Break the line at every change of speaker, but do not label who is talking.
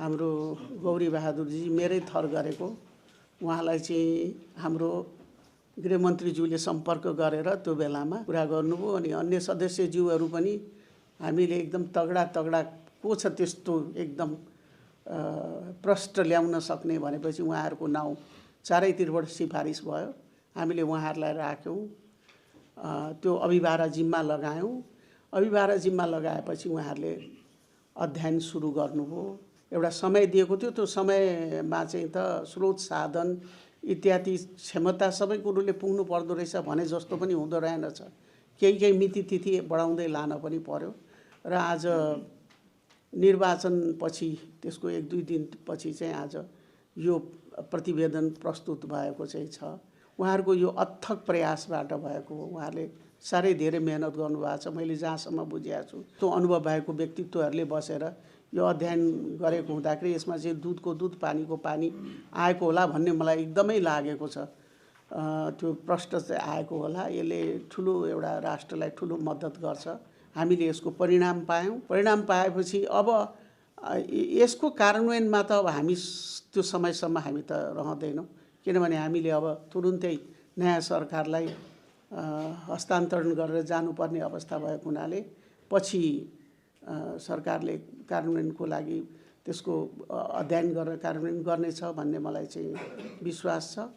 हाम्रो गौरी बहादुरजी मेरै थर गरेको, उहाँलाई चाहिँ हाम्रो गृहमन्त्रीज्यूले सम्पर्क गरेर त्यो बेलामा कुरा गर्नुभयो। अनि अन्य सदस्यज्यूहरू पनि हामीले एकदम तगडा को छ त्यस्तो एकदम प्रष्ट ल्याउन सक्ने भनेपछि उहाँहरूको नाउँ चारैतिरबाट सिफारिस भयो। हामीले उहाँहरूलाई राख्यौँ, त्यो अभिभारा जिम्मा लगायौँ। अभिभारा जिम्मा लगाएपछि उहाँहरूले अध्ययन सुरु गर्नुभयो। एउटा समय दिएको थियो, त्यो समयमा चाहिँ त स्रोत साधन इत्यादि क्षमता सबै कुरोले पुग्नु पर्दो रहेछ भने जस्तो पनि हुँदो रहेनछ। केही मिति तिथि बढाउँदै लान पनि पर्यो। र आज निर्वाचनपछि त्यसको 1-2 दिनपछि चाहिँ आज यो प्रतिवेदन प्रस्तुत भएको चाहिँ छ। उहाँहरूको यो अथक प्रयासबाट भएको हो। उहाँहरूले साह्रै धेरै मेहनत गर्नुभएको छ। मैले जहाँसम्म बुझेको छु त्यो अनुभव भएको व्यक्तित्वहरूले बसेर यो अध्ययन गरेको हुँदाखेरि यसमा चाहिँ दुधको दुध पानीको पानी आएको होला भन्ने मलाई एकदमै लागेको छ। त्यो प्रश्न चाहिँ आएको होला। यसले ठुलो एउटा राष्ट्रलाई ठुलो मद्दत गर्छ। हामीले यसको परिणाम पायौँ। परिणाम पाएपछि अब यसको कार्यान्वयनमा त अब हामी त्यो समयसम्म हामी त रहँदैनौँ, किनभने हामीले अब तुरुन्तै नयाँ सरकारलाई हस्तान्तरण गरेर जानुपर्ने अवस्था भएको हुनाले पछि सरकारले कार्यान्वयनको लागि त्यसको अध्ययन गरेर कार्यान्वयन गर्नेछ भन्ने मलाई चाहिँ विश्वास छ।